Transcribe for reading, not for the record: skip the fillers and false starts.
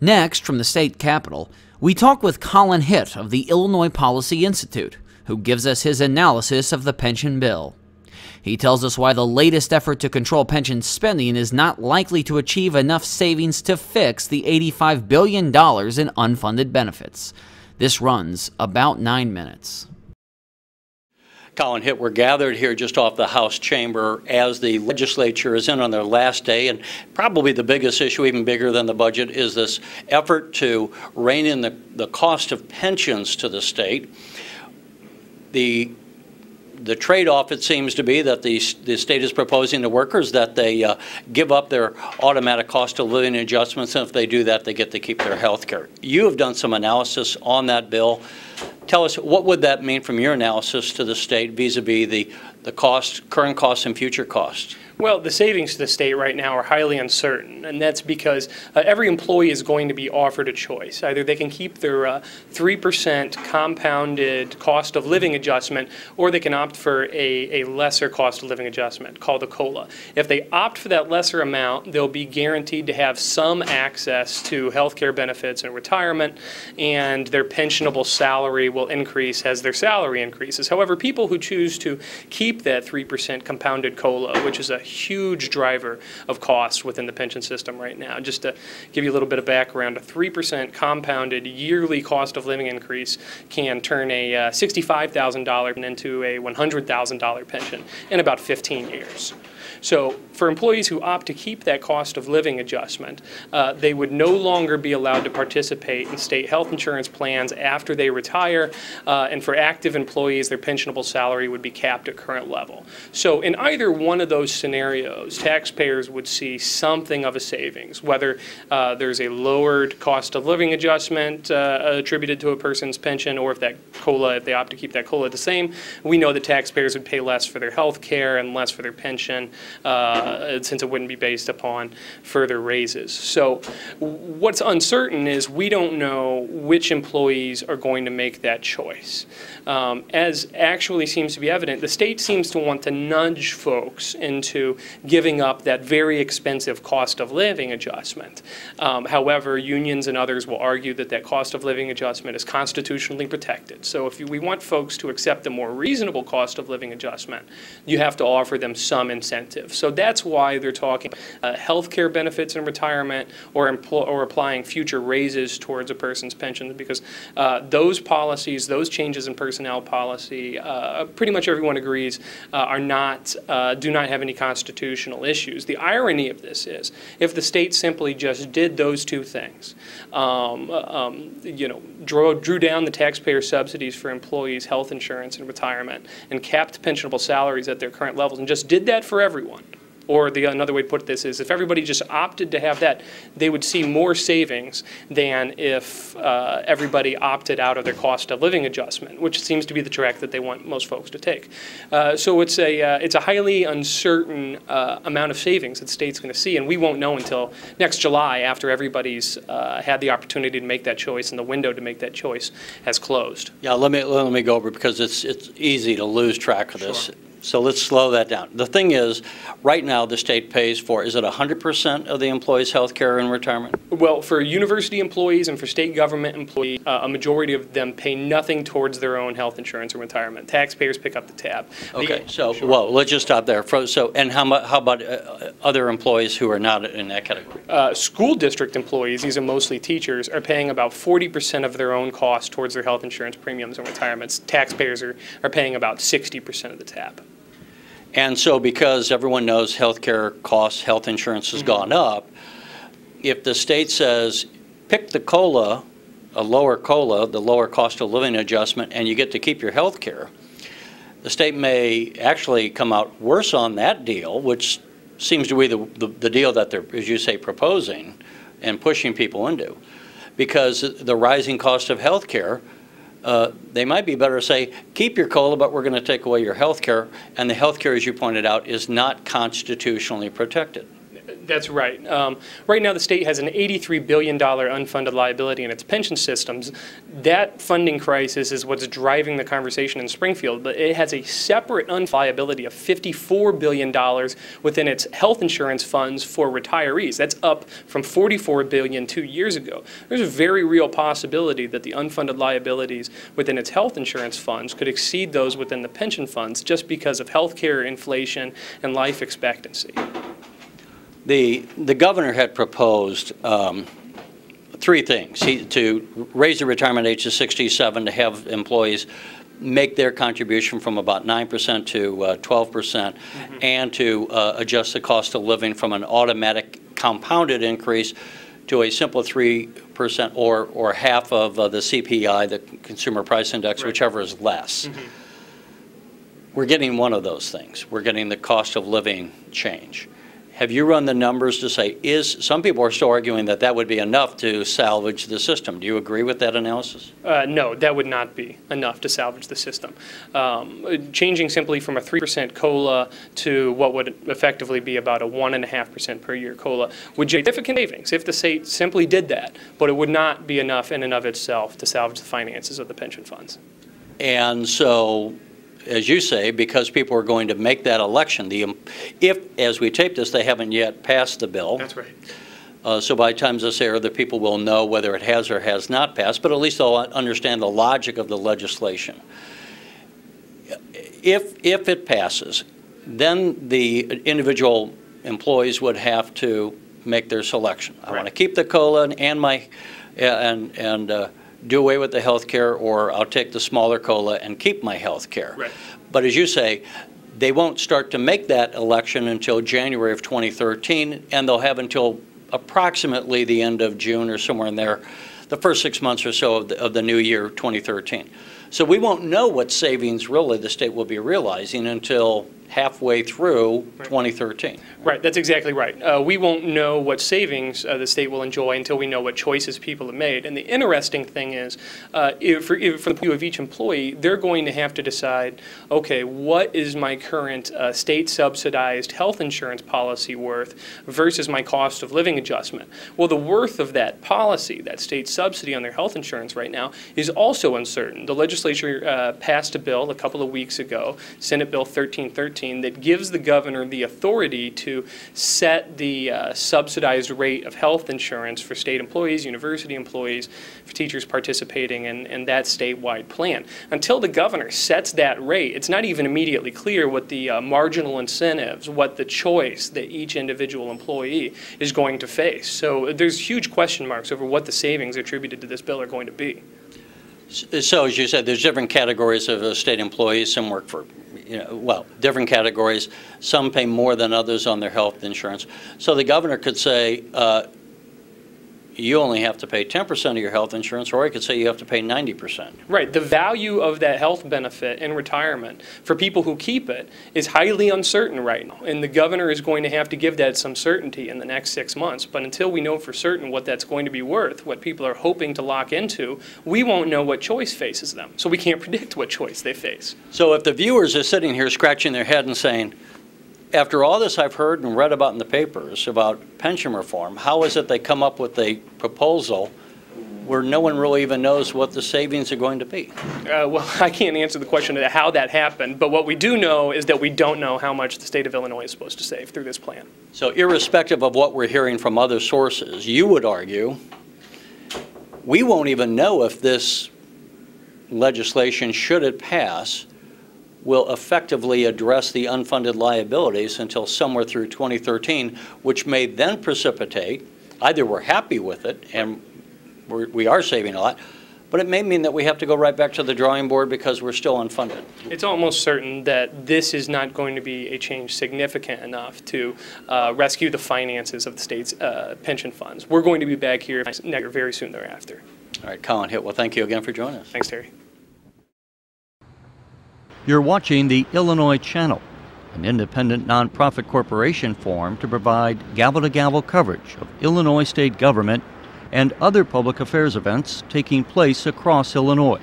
Next, from the state capitol, we talk with Colin Hitt of the Illinois Policy Institute, who gives us his analysis of the pension bill. He tells us why the latest effort to control pension spending is not likely to achieve enough savings to fix the $85 billion in unfunded benefits. This runs about 9 minutes. Colin Hitt, we're gathered here just off the House chamber as the legislature is in on their last day, and probably the biggest issue, even bigger than the budget, is this effort to rein in the cost of pensions to the state. The trade-off, it seems to be, that the state is proposing to workers that they give up their automatic cost of living adjustments, and if they do that, they get to keep their health care. You have done some analysis on that bill. Tell us, what would that mean from your analysis to the state vis-a-vis the cost, current costs and future costs? Well, the savings to the state right now are highly uncertain, and that's because every employee is going to be offered a choice. Either they can keep their 3% compounded cost of living adjustment, or they can opt for a lesser cost of living adjustment called a COLA. If they opt for that lesser amount, they'll be guaranteed to have some access to health care benefits and retirement, and their pensionable salary will increase as their salary increases. However, people who choose to keep that 3% compounded COLA, which is a huge driver of costs within the pension system right now. Just to give you a little bit of background, a 3% compounded yearly cost of living increase can turn a $65,000 into a $100,000 pension in about 15 years. So for employees who opt to keep that cost of living adjustment, they would no longer be allowed to participate in state health insurance plans after they retire, and for active employees, their pensionable salary would be capped at current level. So in either one of those scenarios, taxpayers would see something of a savings, whether there's a lowered cost of living adjustment attributed to a person's pension, or if that COLA, if they opt to keep that COLA the same, we know that taxpayers would pay less for their health care and less for their pension, since it wouldn't be based upon further raises. So what's uncertain is we don't know which employees are going to make that choice. As actually seems to be evident, the state seems to want to nudge folks into giving up that very expensive cost of living adjustment. However, unions and others will argue that that cost of living adjustment is constitutionally protected. So if we want folks to accept the more reasonable cost of living adjustment, you have to offer them some incentive. So that's why they're talking health care benefits in retirement, or applying future raises towards a person's pension, because those policies, those changes in personnel policy, pretty much everyone agrees do not have any constitutional issues. The irony of this is, if the state simply just did those two things, drew down the taxpayer subsidies for employees' health insurance and retirement, and capped pensionable salaries at their current levels, and just did that for everyone. Or another way to put this is, if everybody just opted to have that, they would see more savings than if everybody opted out of their cost of living adjustment, which seems to be the track that they want most folks to take. So it's a highly uncertain amount of savings that the state's going to see, and we won't know until next July, after everybody's had the opportunity to make that choice and the window to make that choice has closed. Yeah, let me go over, because it's easy to lose track of this. Sure. So let's slow that down. The thing is, right now the state pays for, is it 100% of the employees' health care and retirement? Well, for university employees and for state government employees, a majority of them pay nothing towards their own health insurance and retirement. Taxpayers pick up the tab. Okay, so, sure. Well, let's just stop there. So, and how about other employees who are not in that category? School district employees, these are mostly teachers, are paying about 40% of their own costs towards their health insurance premiums and retirements. Taxpayers are paying about 60% of the tab. And so, because everyone knows health care costs, health insurance has gone up, if the state says, pick the COLA, a lower COLA, the lower cost of living adjustment, and you get to keep your health care, the state may actually come out worse on that deal, which seems to be the deal that they're, as you say, proposing and pushing people into. Because the rising cost of health care, they might be better to say, keep your COLA, but we're going to take away your health care, and the health care, as you pointed out, is not constitutionally protected. That's right. Right now, the state has an $83 billion unfunded liability in its pension systems. That funding crisis is what's driving the conversation in Springfield, but it has a separate unfunded liability of $54 billion within its health insurance funds for retirees. That's up from $44 billion 2 years ago. There's a very real possibility that the unfunded liabilities within its health insurance funds could exceed those within the pension funds just because of healthcare, inflation, and life expectancy. The governor had proposed three things. To raise the retirement age to 67, to have employees make their contribution from about 9% to 12%, and to adjust the cost of living from an automatic compounded increase to a simple 3% or half of the CPI, the Consumer Price Index, whichever is less. We're getting one of those things. We're getting the cost of living change. Have you run the numbers to say, some people are still arguing that that would be enough to salvage the system. Do you agree with that analysis? No, that would not be enough to salvage the system. Changing simply from a 3% COLA to what would effectively be about a 1.5% per year COLA would generate significant savings if the state simply did that, but it would not be enough in and of itself to salvage the finances of the pension funds. And so, as you say, because people are going to make that election, if, as we tape this, they haven't yet passed the bill. That's right. So by the time this airs, the people will know whether it has or has not passed, but at least they'll understand the logic of the legislation. If it passes, then the individual employees would have to make their selection. I want to keep the COLA and do away with the health care, or I'll take the smaller COLA and keep my health care. Right. But as you say, they won't start to make that election until January of 2013, and they'll have until approximately the end of June or somewhere in there, the first 6 months or so of the new year, 2013. So we won't know what savings really the state will be realizing until halfway through 2013. Right, that's exactly right. We won't know what savings the state will enjoy until we know what choices people have made. And the interesting thing is, from the view of each employee, they're going to have to decide, okay, what is my current state-subsidized health insurance policy worth versus my cost of living adjustment? Well, the worth of that policy, that state subsidy on their health insurance right now, is also uncertain. The legislature passed a bill a couple of weeks ago, Senate Bill 1313, that gives the governor the authority to set the subsidized rate of health insurance for state employees, university employees, for teachers participating in that statewide plan. Until the governor sets that rate, it's not even immediately clear what the marginal incentives, what the choice that each individual employee is going to face. So there's huge question marks over what the savings attributed to this bill are going to be. So as you said, there's different categories of state employees. Some work for, different categories. Some pay more than others on their health insurance. So the governor could say, you only have to pay 10% of your health insurance, or he could say you have to pay 90%. Right. The value of that health benefit in retirement for people who keep it is highly uncertain right now, and the governor is going to have to give that some certainty in the next 6 months. But until we know for certain what that's going to be worth, what people are hoping to lock into, we won't know what choice faces them. So we can't predict what choice they face. So if the viewers are sitting here scratching their head and saying, after all this I've heard and read about in the papers about pension reform, how is it they come up with a proposal where no one really even knows what the savings are going to be? Well, I can't answer the question of how that happened, but what we do know is that we don't know how much the state of Illinois is supposed to save through this plan. So irrespective of what we're hearing from other sources, you would argue we won't even know if this legislation, should it pass, will effectively address the unfunded liabilities until somewhere through 2013, which may then precipitate, either we're happy with it and we are saving a lot, but it may mean that we have to go right back to the drawing board because we're still unfunded. It's almost certain that this is not going to be a change significant enough to rescue the finances of the state's pension funds. We're going to be back here very soon thereafter. All right, Colin Hitt, well, thank you again for joining us. Thanks, Terry. You're watching the Illinois Channel, an independent nonprofit corporation formed to provide gavel-to-gavel coverage of Illinois state government and other public affairs events taking place across Illinois.